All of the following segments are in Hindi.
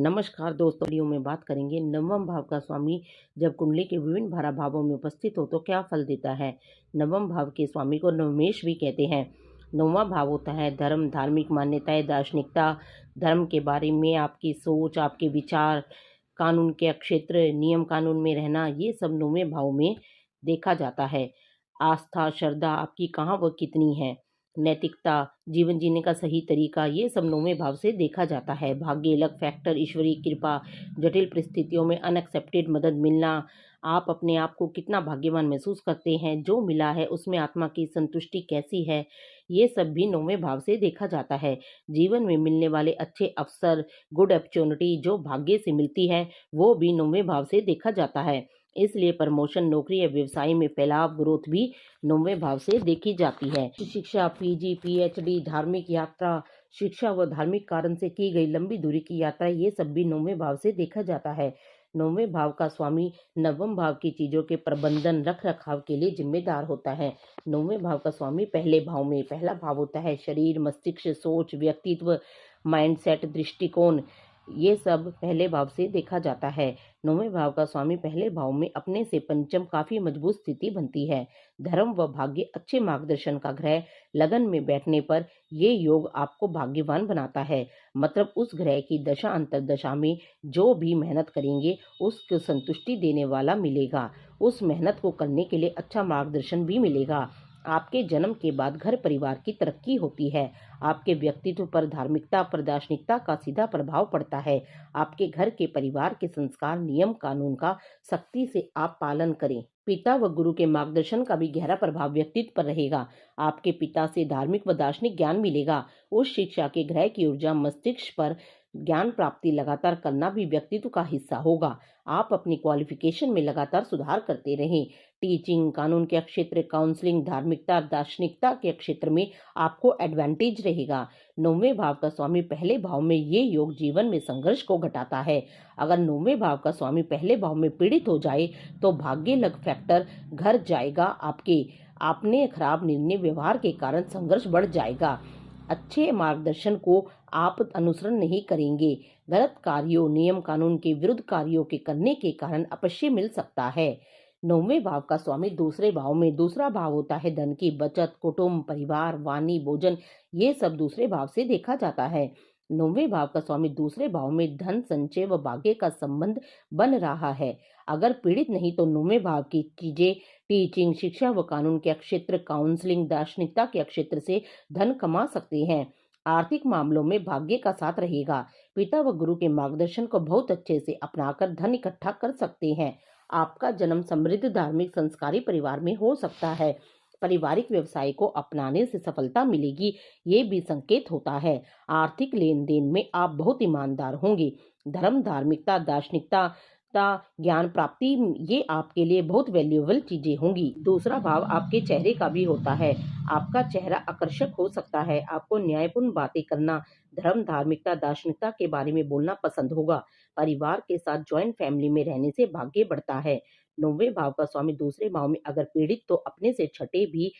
नमस्कार दोस्तों, वीडियो में बात करेंगे नवम भाव का स्वामी जब कुंडली के विभिन्न भारा भावों में उपस्थित हो तो क्या फल देता है। नवम भाव के स्वामी को नवमेश भी कहते हैं। नौवां भाव होता है धर्म, धार्मिक मान्यताएं, दार्शनिकता, धर्म के बारे में आपकी सोच, आपके विचार, कानून के क्षेत्र, नियम कानून में रहना, ये सब नौवें भाव में देखा जाता है। आस्था, श्रद्धा आपकी कहाँ व कितनी है, नैतिकता, जीवन जीने का सही तरीका, ये सब नौवें भाव से देखा जाता है। भाग्य, लक फैक्टर, ईश्वरीय कृपा, जटिल परिस्थितियों में अनएक्सेप्टेड मदद मिलना, आप अपने आप को कितना भाग्यवान महसूस करते हैं, जो मिला है उसमें आत्मा की संतुष्टि कैसी है, ये सब भी नौवें भाव से देखा जाता है। जीवन में मिलने वाले अच्छे अवसर, गुड अपॉर्चुनिटी जो भाग्य से मिलती है, वो भी नौवें भाव से देखा जाता है। इसलिए प्रमोशन, नौकरी या व्यवसाय में फैलाव, ग्रोथ भी नौवें भाव से देखी जाती है। शिक्षा, पीजी, पीएचडी, धार्मिक यात्रा, शिक्षा व धार्मिक कारण से की गई लंबी दूरी की यात्रा, ये सब भी नौवें भाव से देखा जाता है। नौवें भाव का स्वामी नवम भाव की चीजों के प्रबंधन, रख रखाव के लिए जिम्मेदार होता है। नौवें भाव का स्वामी पहले भाव में, पहला भाव होता है शरीर, मस्तिष्क, सोच, व्यक्तित्व, माइंडसेट, दृष्टिकोण, ये सब पहले भाव से देखा जाता है। नौवें भाव का स्वामी पहले भाव में अपने से पंचम काफी मजबूत स्थिति बनती है। धर्म व भाग्य, अच्छे मार्गदर्शन का ग्रह लगन में बैठने पर ये योग आपको भाग्यवान बनाता है। मतलब उस ग्रह की दशा अंतरदशा में जो भी मेहनत करेंगे उसको संतुष्टि देने वाला मिलेगा। उस मेहनत को करने के लिए अच्छा मार्गदर्शन भी मिलेगा। आपके जन्म के बाद घर परिवार की तरक्की होती है। आपके व्यक्तित्व पर धार्मिकता, पर दार्शनिकता का सीधा प्रभाव पड़ता है। आपके घर के परिवार के संस्कार, नियम कानून का सख्ती से आप पालन करें। पिता व गुरु के मार्गदर्शन का भी गहरा प्रभाव व्यक्तित्व पर रहेगा। आपके पिता से धार्मिक व दार्शनिक ज्ञान मिलेगा। उस शिक्षा के ग्रह की ऊर्जा मस्तिष्क पर ज्ञान प्राप्ति लगातार करना भी व्यक्तित्व का हिस्सा होगा। आप अपनी क्वालिफिकेशन में लगातार सुधार करते रहें। टीचिंग, कानून के क्षेत्र, काउंसलिंग, धार्मिकता, दार्शनिकता के क्षेत्र में आपको एडवांटेज रहेगा। नौवें भाव का स्वामी पहले भाव में ये योग जीवन में संघर्ष को घटाता है। अगर नौवें भाव का स्वामी पहले भाव में पीड़ित हो जाए तो भाग्य लक फैक्टर घर जाएगा आपके। आपने खराब निर्णय व्यवहार के कारण संघर्ष बढ़ जाएगा। अच्छे मार्गदर्शन को आप अनुसरण नहीं करेंगे। गलत कार्यों, नियम कानून के विरुद्ध कार्यों के करने के कारण अपश्य मिल सकता है। नौवें भाव का स्वामी दूसरे भाव में, दूसरा भाव होता है धन की बचत, कुटुंब, परिवार, वाणी, भोजन, ये सब दूसरे भाव से देखा जाता है। नौवें भाव का स्वामी दूसरे भाव में धन, संचय व भाग्य का संबंध बन रहा है। अगर पीड़ित नहीं तो नौवें भाव की चीजें टीचिंग, शिक्षा व कानून के क्षेत्र, काउंसलिंग, दार्शनिकता के क्षेत्र से धन कमा सकते हैं। आर्थिक मामलों में भाग्य का साथ रहेगा। पिता व गुरु के मार्गदर्शन को बहुत अच्छे से अपनाकर धन इकट्ठा कर सकते हैं। आपका जन्म समृद्ध, धार्मिक, संस्कारी परिवार में हो सकता है। पारिवारिक व्यवसाय को अपनाने से सफलता मिलेगी, ये भी संकेत होता है। आर्थिक लेन देन में आप बहुत ईमानदार होंगे। धर्म, धार्मिकता, दार्शनिकता, ज्ञान प्राप्ति, ये आपके लिए बहुत वैल्यूएबल चीजें होंगी। दूसरा भाव आपके चेहरे का भी होता है। आपका चेहरा आकर्षक हो सकता है। आपको न्यायपूर्ण बातें करना, धर्म, धार्मिकता, दार्शनिकता के बारे में बोलना पसंद होगा। परिवार के साथ ज्वाइंट फैमिली में रहने से भाग्य बढ़ता है। नौवें भाव का स्वामी दूसरे भाव में अगर पीड़ित तो अपने से छठे भी,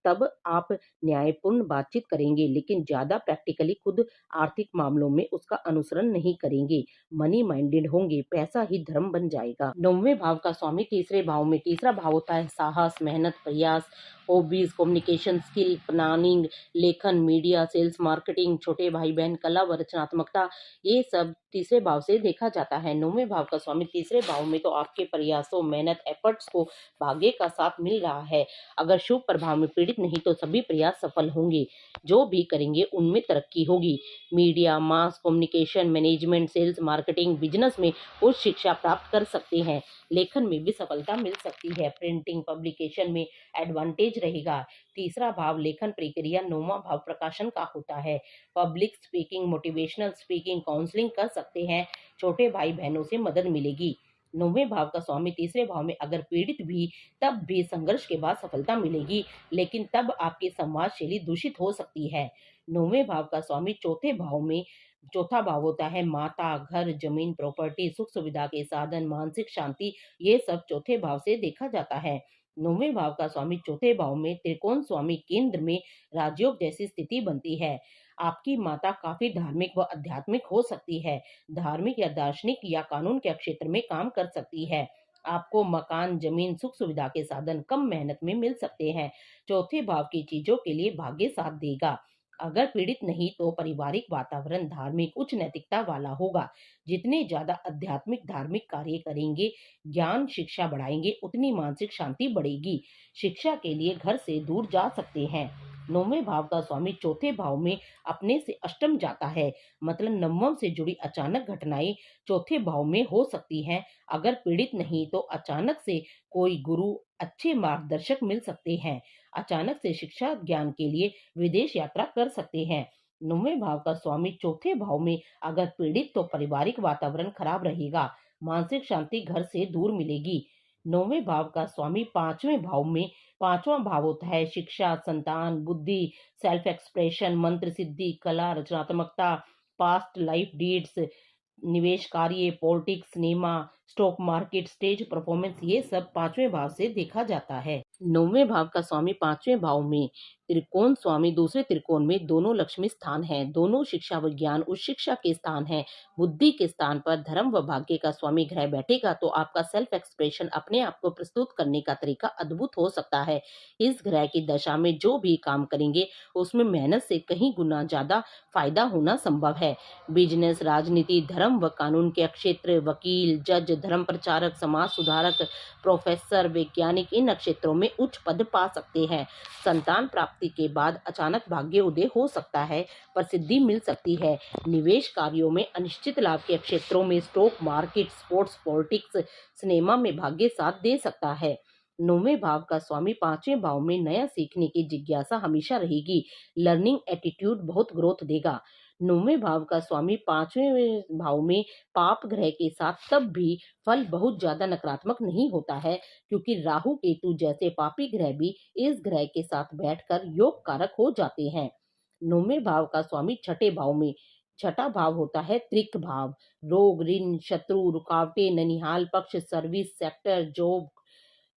तब आप न्यायपूर्ण बातचीत करेंगे, लेकिन ज्यादा प्रैक्टिकली खुद आर्थिक मामलों में उसका अनुसरण नहीं करेंगे। मनी माइंडेड होंगे, पैसा ही धर्म बन जाएगा। नौवें भाव का स्वामी तीसरे भाव में, तीसरा भाव होता है साहस, मेहनत, प्रयास, हॉबीज, कम्युनिकेशन स्किल, प्लानिंग, लेखन, मीडिया, सेल्स, मार्केटिंग, छोटे भाई बहन, कला व रचनात्मकता, ये सब तीसरे भाव से देखा जाता है। नौवें भाव का स्वामी तीसरे भाव में तो आपके प्रयासों, मेहनत, एफर्ट्स को भाग्य का साथ मिल रहा है। अगर शुभ प्रभाव में पीड़ित नहीं तो सभी प्रयास सफल होंगे। जो भी करेंगे उनमें तरक्की होगी। Media, mass communication, management, sales, marketing, business में उच्च शिक्षा प्राप्त कर सकते हैं। लेखन में भी सफलता मिल सकती है। प्रिंटिंग, पब्लिकेशन में एडवांटेज रहेगा। तीसरा भाव लेखन प्रक्रिया, नौवां भाव प्रकाशन का होता है। Public speaking, motivational speaking, counselling कर सकते हैं। छोटे भाई बहनों से मदद मिलेगी। नौवें भाव का स्वामी तीसरे भाव में अगर पीड़ित भी, तब भी संघर्ष के बाद सफलता मिलेगी, लेकिन तब आपकी संवाद शैली दूषित हो सकती है। नौवें भाव का स्वामी चौथे भाव में, चौथा भाव होता है माता, घर, जमीन, प्रॉपर्टी, सुख सुविधा के साधन, मानसिक शांति, ये सब चौथे भाव से देखा जाता है। नौवें भाव का स्वामी चौथे भाव में त्रिकोण स्वामी केंद्र में राजयोग जैसी स्थिति बनती है। आपकी माता काफी धार्मिक व आध्यात्मिक हो सकती है। धार्मिक या दार्शनिक या कानून के क्षेत्र में काम कर सकती है। आपको मकान, जमीन, सुख सुविधा के साधन कम मेहनत में मिल सकते हैं। चौथे भाव की चीजों के लिए भाग्य साथ देगा। अगर पीड़ित नहीं तो पारिवारिक वातावरण धार्मिक उच्च नैतिकता वाला होगा। जितने ज्यादा आध्यात्मिक धार्मिक कार्य करेंगे, ज्ञान शिक्षा बढ़ाएंगे, उतनी मानसिक शांति बढ़ेगी। शिक्षा के लिए घर से दूर जा सकते हैं। नौवें भाव का स्वामी चौथे भाव में अपने से अष्टम जाता है, मतलब नवम से जुड़ी अचानक घटनाएं चौथे भाव में हो सकती हैं। अगर पीड़ित नहीं तो अचानक से कोई गुरु, अच्छे मार्गदर्शक मिल सकते हैं। अचानक से शिक्षा ज्ञान के लिए विदेश यात्रा कर सकते हैं। नौवें भाव का स्वामी चौथे भाव में अगर पीड़ित तो पारिवारिक वातावरण खराब रहेगा, मानसिक शांति घर से दूर मिलेगी। नौवें भाव का स्वामी पांचवें भाव में, पांचवा भाव होता है शिक्षा, संतान, बुद्धि, सेल्फ एक्सप्रेशन, मंत्र सिद्धि, कला, रचनात्मकता, पास्ट लाइफ डीड्स, निवेश कार्य, politics, cinema, stock market, stage performance, ये सब पांचवें भाव से देखा जाता है। नौवें भाव का स्वामी पांचवें भाव में त्रिकोण स्वामी दूसरे त्रिकोण में, दोनों लक्ष्मी स्थान हैं। दोनों शिक्षा व ज्ञान उच्च शिक्षा के स्थान हैं। बुद्धि के स्थान पर धर्म व भाग्य का स्वामी ग्रह बैठेगा तो आपका सेल्फ एक्सप्रेशन, अपने आप को प्रस्तुत करने का तरीका अद्भुत हो सकता है। इस ग्रह की दशा में जो भी काम करेंगे उसमें मेहनत से कहीं गुना ज्यादा फायदा होना संभव है। बिजनेस, राजनीति, धर्म व कानून के क्षेत्र, वकील, जज, धर्म प्रचारक, समाज सुधारक, प्रोफेसर, वैज्ञानिक इन क्षेत्रों में उच्च पद पा सकते हैं। संतान प्राप्ति के बाद अचानक भाग्य उदय हो सकता है, प्रसिद्धि मिल सकती है। निवेश कार्यों में अनिश्चित लाभ के क्षेत्रों में stock market, sports, politics, cinema में भाग्य साथ दे सकता है। नौवें भाव का स्वामी पांचवें भाव में नया सीखने की जिज्ञासा हमेशा रहेगी। लर्निंग एटीट्यूड बहुत ग्रोथ देगा। नौवें भाव का स्वामी पांचवें भाव में पाप ग्रह के साथ तब भी फल बहुत ज्यादा नकारात्मक नहीं होता है, क्योंकि राहु केतु जैसे पापी ग्रह भी इस ग्रह के साथ बैठकर योग कारक हो जाते हैं। नौवें भाव का स्वामी छठे भाव में, छठा भाव होता है त्रिक भाव। रोग, ऋण, शत्रु, रुकावटें, ननिहाल पक्ष, service sector, job,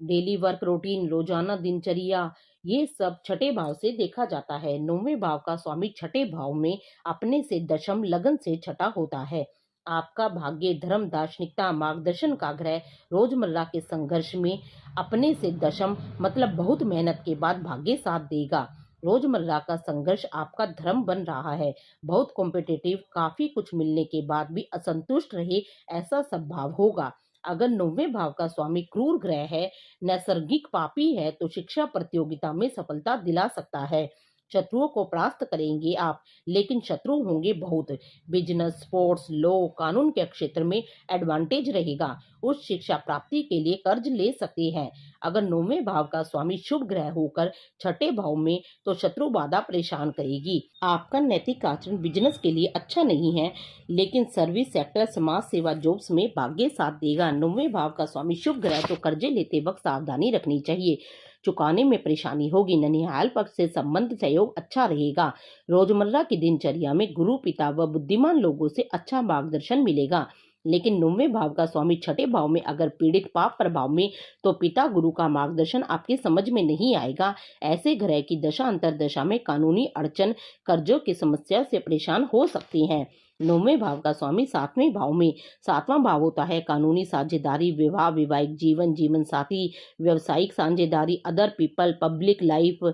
daily work routine, रोजाना दिनचर्या, ये सब छठे भाव से देखा जाता है। नौवें भाव का स्वामी छठे भाव में अपने से दशम लगन से छठा होता है। आपका भाग्य, धर्म, दार्शनिकता, मार्गदर्शन का ग्रह रोजमर्रा के संघर्ष में अपने से दशम, मतलब बहुत मेहनत के बाद भाग्य साथ देगा। रोजमर्रा का संघर्ष आपका धर्म बन रहा है। बहुत कॉम्पिटिटिव, काफी कुछ मिलने के बाद भी असंतुष्ट रहे, ऐसा सब भाव होगा। अगर नौवें भाव का स्वामी क्रूर ग्रह है, नैसर्गिक पापी है, तो शिक्षा प्रतियोगिता में सफलता दिला सकता है। शत्रुओं को परास्त करेंगे आप, लेकिन शत्रु होंगे बहुत। बिजनेस, स्पोर्ट्स, लॉ, कानून के क्षेत्र में एडवांटेज रहेगा। उच्च शिक्षा प्राप्ति के लिए कर्ज ले सकते हैं। अगर नौवें भाव का स्वामी शुभ ग्रह होकर छठे भाव में, तो शत्रु बाधा परेशान करेगी। आपका नैतिक आचरण बिजनेस के लिए अच्छा नहीं है, लेकिन सर्विस सेक्टर, समाज सेवा, जॉब्स में भाग्य साथ देगा। नौवें भाव का स्वामी शुभ ग्रह, तो कर्जे लेते वक्त सावधानी रखनी चाहिए, चुकाने में परेशानी होगी। ननिहाल पक्ष से संबंध सहयोग अच्छा रहेगा। रोजमर्रा की दिनचर्या में गुरु, पिता व बुद्धिमान लोगों से अच्छा मार्गदर्शन मिलेगा। लेकिन नौवें भाव का स्वामी छठे भाव में अगर पीड़ित पाप प्रभाव में, तो पिता गुरु का मार्गदर्शन आपके समझ में नहीं आएगा। ऐसे ग्रह की दशा अंतरदशा में कानूनी अड़चन, कर्जों की समस्या से परेशान हो सकती हैं। नौवें भाव का स्वामी सातवें भाव में, सातवां भाव होता है कानूनी साझेदारी, विवाह, वैवाहिक जीवन, जीवन साथी, व्यवसायिक साझेदारी, other people, public life,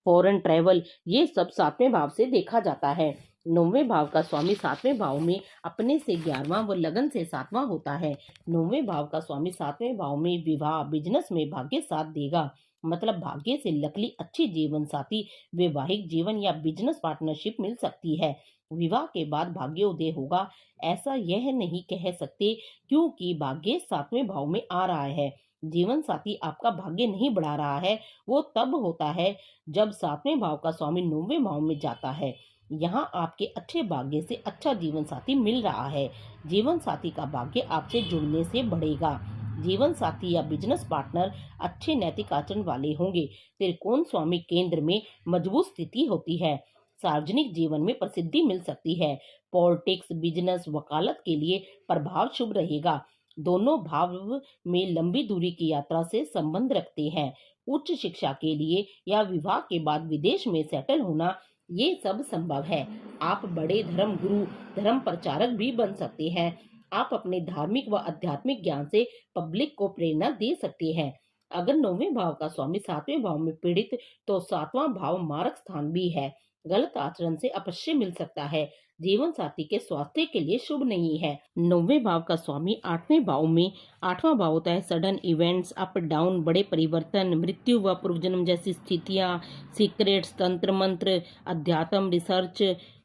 foreign travel, ये सब सातवें भाव से देखा जाता है। नौवें भाव का स्वामी सातवें भाव में अपने से 11वां व लगन से 7वां होता है। नौवें भाव का स्वामी सातवें भाव में विवाह, बिजनेस में भाग्य साथ देगा, मतलब भाग्य से लकली अच्छी जीवन साथी, वैवाहिक जीवन या बिजनेस पार्टनरशिप मिल सकती है। विवाह के बाद भाग्योदय होगा, ऐसा यह नहीं कह सकते, क्योंकि भाग्य सातवें भाव में आ रहा है। जीवन साथी आपका भाग्य नहीं बढ़ा रहा है, वो तब होता है जब सातवें भाव का स्वामी नौवें भाव में जाता है। यहाँ आपके अच्छे भाग्य से अच्छा जीवन साथी मिल रहा है। जीवन साथी का भाग्य आपसे जुड़ने से बढ़ेगा। जीवन साथी या बिजनेस पार्टनर अच्छे नैतिक आचरण वाले होंगे। त्रिकोण स्वामी केंद्र में मजबूत स्थिति होती है। सार्वजनिक जीवन में प्रसिद्धि मिल सकती है। पॉलिटिक्स, बिजनेस, वकालत के लिए प्रभाव शुभ रहेगा। दोनों भाव में लंबी दूरी की यात्रा से संबंध रखते हैं। उच्च शिक्षा के लिए या विवाह के बाद विदेश में सेटल होना ये सब संभव है। आप बड़े धर्म गुरु, धर्म प्रचारक भी बन सकते हैं। आप अपने धार्मिक व आध्यात्मिक ज्ञान से पब्लिक को प्रेरणा दे सकते हैं। अगर 9वें भाव का स्वामी 7वें भाव में पीड़ित, तो 7वां भाव मारक स्थान भी है। गलत आचरण से अपश्य मिल सकता है। जीवन साथी के स्वास्थ्य के लिए शुभ नहीं है। 9वें भाव का स्वामी 8वें भाव में, 8वां भाव होता है सडन इवेंट्स, अप डाउन, बड़े परिवर्तन, मृत्यु व पूर्वजन्म जैसी स्थितियां, सीक्रेट्स, तंत्र मंत्र, अध्यात्म, research,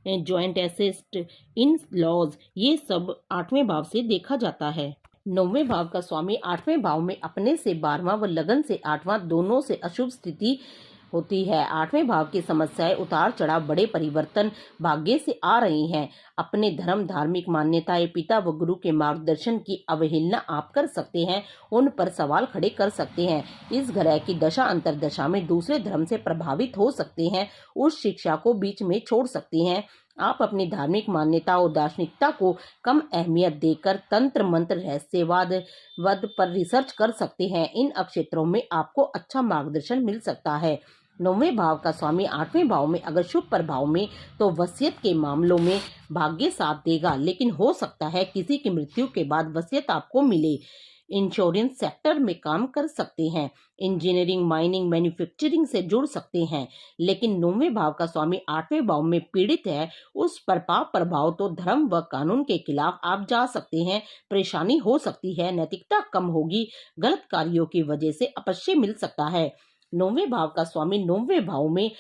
joint asset, in laws, ये सब 8वें भाव से देखा जाता है। 9वें भाव का स्वामी 8वें भाव में अपने से 12वां व लगन से 8वां दोनों से अशुभ स्थिति होती है। 8वें भाव की समस्याएं, उतार चढ़ाव, बड़े परिवर्तन भाग्य से आ रही हैं। अपने धर्म, धार्मिक मान्यताएं, पिता व गुरु के मार्गदर्शन की अवहेलना आप कर सकते हैं, उन पर सवाल खड़े कर सकते हैं। इस ग्रह की दशा अंतर्दशा में दूसरे धर्म से प्रभावित हो सकते हैं, उस शिक्षा को बीच में छोड़ सकते हैं। आप अपनी धार्मिक मान्यता और दार्शनिकता को कम अहमियत देकर तंत्र मंत्र, रहस्यवाद वद पर रिसर्च कर सकते हैं। इन क्षेत्रों में आपको अच्छा मार्गदर्शन मिल सकता है। 9वें भाव का स्वामी 8वें भाव में अगर शुभ प्रभाव में, तो वसीयत के मामलों में भाग्य साथ देगा, लेकिन हो सकता है किसी की मृत्यु के बाद वसीयत आपको मिले। इंश्योरेंस सेक्टर में काम कर सकते हैं, इंजीनियरिंग, माइनिंग, मैन्युफैक्चरिंग से जुड़ सकते हैं। लेकिन 9वें भाव का स्वामी 8वें भाव में पीड़ित है, उस पर पाप प्रभाव, तो धर्म व कानून के खिलाफ आप जा सकते हैं, परेशानी हो सकती है, नैतिकता कम होगी, गलत कार्यों की वजह से अपश्य मिल सकता है। 9वें भाव का स्वामी 9वें भाव में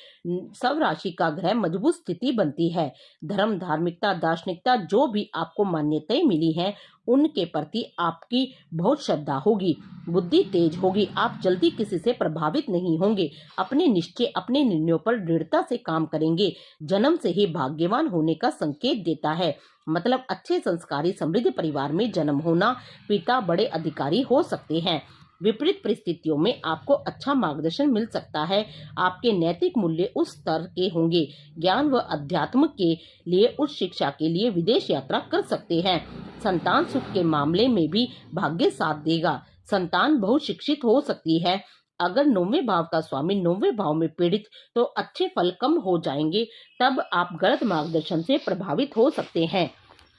सब राशि का ग्रह, मजबूत स्थिति बनती है। धर्म, धार्मिकता, दार्शनिकता, जो भी आपको मान्यताएं मिली हैं, उनके प्रति आपकी बहुत श्रद्धा होगी, बुद्धि तेज होगी, आप जल्दी किसी से प्रभावित नहीं होंगे, अपने निश्चय, अपने निर्णयों पर दृढ़ता से काम करेंगे। जन्म से ही भाग्यवान होने का संकेत देता है, मतलब अच्छे संस्कारी समृद्ध परिवार में जन्म होना। पिता बड़े अधिकारी हो सकते हैं। विपरीत परिस्थितियों में आपको अच्छा मार्गदर्शन मिल सकता है। आपके नैतिक मूल्य उस स्तर के होंगे। ज्ञान व अध्यात्म के लिए उच्च शिक्षा के लिए विदेश यात्रा कर सकते हैं। संतान सुख के मामले में भी भाग्य साथ देगा। संतान बहुत शिक्षित हो सकती है। अगर 9वें भाव का स्वामी 9वें भाव में पीड़ित, तो अच्छे फल कम हो जाएंगे, तब आप गलत मार्गदर्शन से प्रभावित हो सकते हैं।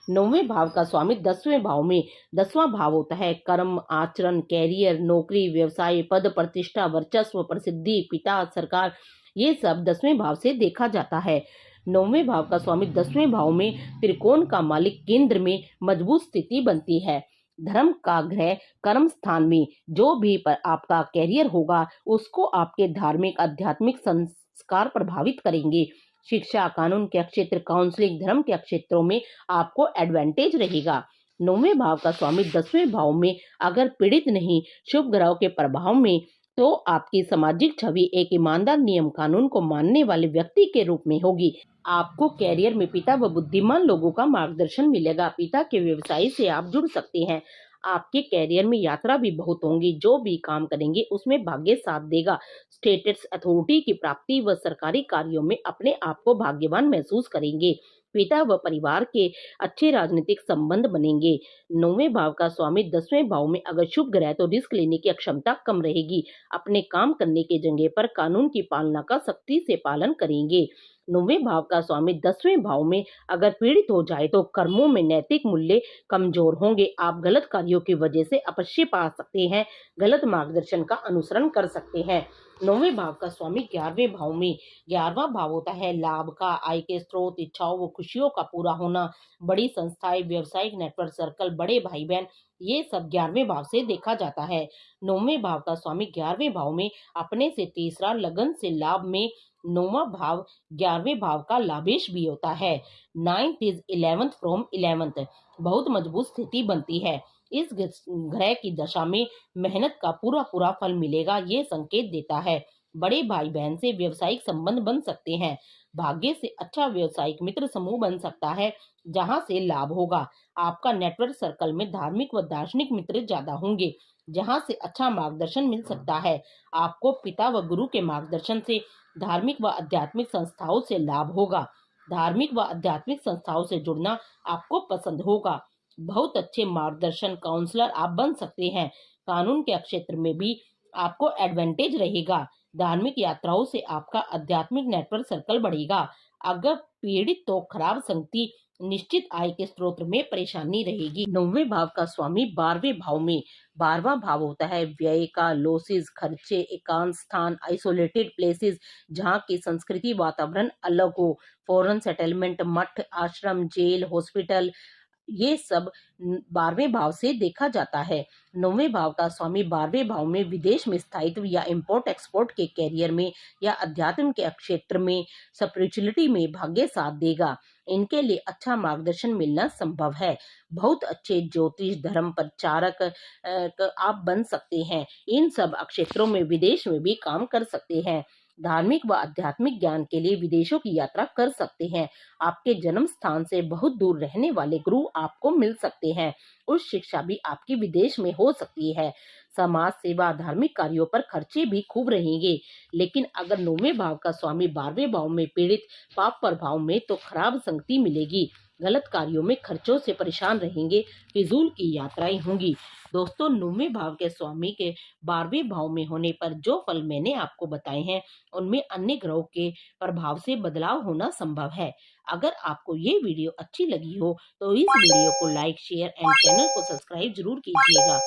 9वें भाव का स्वामी 10वें भाव में, 10वां भाव होता है कर्म, आचरण, कैरियर, नौकरी, व्यवसाय, पद प्रतिष्ठा, वर्चस्व, प्रसिद्धि, पिता, सरकार, ये सब 10वें भाव से देखा जाता है। 9वें भाव का स्वामी 10वें भाव में त्रिकोण का मालिक केंद्र में मजबूत स्थिति बनती है। धर्म का ग्रह कर्म स्थान में, जो भी पर आपका कैरियर होगा, उसको आपके धार्मिक आध्यात्मिक संस्कार प्रभावित करेंगे। शिक्षा, कानून के क्षेत्र, काउंसलिंग, धर्म के क्षेत्रों में आपको एडवांटेज रहेगा। 9वें भाव का स्वामी 10वें भाव में अगर पीड़ित नहीं, शुभ ग्रहों के प्रभाव में, तो आपकी सामाजिक छवि एक ईमानदार, नियम कानून को मानने वाले व्यक्ति के रूप में होगी। आपको कैरियर में पिता व बुद्धिमान लोगों का मार्गदर्शन मिलेगा। पिता के व्यवसाय से आप जुड़ सकते हैं। आपके कैरियर में यात्रा भी बहुत होंगी। जो भी काम करेंगे उसमें भाग्य साथ देगा। स्टेटस, अथॉरिटी की प्राप्ति व सरकारी कार्यों में अपने आप को भाग्यवान महसूस करेंगे। पिता व परिवार के अच्छे राजनीतिक संबंध बनेंगे। 9वें भाव का स्वामी 10वें भाव में अगर शुभ ग्रह, तो रिस्क लेने की क्षमता कम रहेगी। अपने काम करने की जगह पर कानून की पालना का सख्ती से पालन करेंगे। 9वें भाव का स्वामी 10वें भाव में अगर पीड़ित हो जाए, तो कर्मों में नैतिक मूल्य कमजोर होंगे। आप गलत कार्यों की वजह से अपश्य पा सकते हैं, गलत मार्गदर्शन का अनुसरण कर सकते हैं। 9वें भाव का स्वामी 11वें भाव में, 11वां भाव होता है लाभ का, आय के स्रोत, इच्छाओं व खुशियों का पूरा होना, बड़ी संस्थाएं, व्यवसायिक नेटवर्क सर्कल, बड़े भाई बहन, ये सब 11वें भाव से देखा जाता है। 9वें भाव का स्वामी 11वें भाव में अपने से तीसरा, लगन से लाभ में। 9वां भाव 11वें भाव का लाभेश भी होता है। 9th is 11th from 11th, बहुत मजबूत स्थिति बनती है। इस ग्रह की दशा में मेहनत का पूरा पूरा फल मिलेगा, ये संकेत देता है। बड़े भाई बहन से व्यावसायिक संबंध बन सकते हैं। भाग्य से अच्छा व्यावसायिक मित्र समूह बन सकता है, जहां से लाभ होगा। आपका नेटवर्क सर्कल में धार्मिक व दार्शनिक मित्र ज्यादा होंगे, जहां से अच्छा मार्गदर्शन मिल सकता है। आपको पिता व गुरु के मार्गदर्शन से, धार्मिक व आध्यात्मिक संस्थाओं से लाभ होगा। धार्मिक व आध्यात्मिक संस्थाओं से जुड़ना आपको पसंद होगा। बहुत अच्छे मार्गदर्शन काउंसलर आप बन सकते हैं। कानून के क्षेत्र में भी आपको एडवांटेज रहेगा। धार्मिक यात्राओं से आपका आध्यात्मिक नेटवर्क सर्कल बढ़ेगा। अगर पीड़ित तो खराब संगति निश्चित आय के स्रोत में परेशानी रहेगी। 9वें भाव का स्वामी 12वें भाव में, 12वां भाव होता है व्यय का, लॉसेस, खर्चे, एकांत स्थान, आइसोलेटेड प्लेसेस जहाँ की संस्कृति वातावरण अलग हो, फॉरेन सेटलमेंट, मठ, आश्रम, जेल, हॉस्पिटल, ये सब 12वें भाव से देखा जाता है। 9वें भाव का स्वामी 12वें भाव में विदेश में स्थायित्व या इंपोर्ट एक्सपोर्ट के कैरियर में या अध्यात्म के क्षेत्र में, स्पिरिचुअलिटी में भाग्य साथ देगा। इनके लिए अच्छा मार्गदर्शन मिलना संभव है। बहुत अच्छे ज्योतिष धर्म प्रचारक आप बन सकते हैं। इन सब क्षेत्रों में विदेश में भी काम कर सकते हैं। धार्मिक व आध्यात्मिक ज्ञान के लिए विदेशों की यात्रा कर सकते हैं। आपके जन्म स्थान से बहुत दूर रहने वाले गुरु आपको मिल सकते हैं। उच्च शिक्षा भी आपकी विदेश में हो सकती है। समाज सेवा, धार्मिक कार्यों पर खर्चे भी खूब रहेंगे। लेकिन अगर 9वें भाव का स्वामी 12वें भाव में पीड़ित पाप प्रभाव में, तो खराब संगति मिलेगी। गलत कार्यों में खर्चों से परेशान रहेंगे। फिजूल की यात्राएं होंगी। दोस्तों, 9वें भाव के स्वामी के 12वें भाव में होने पर जो फल मैंने आपको बताए हैं, उनमें अन्य ग्रहों के प्रभाव से बदलाव होना संभव है। अगर आपको ये वीडियो अच्छी लगी हो तो इस वीडियो को लाइक, शेयर एंड चैनल को सब्सक्राइब जरूर कीजिएगा।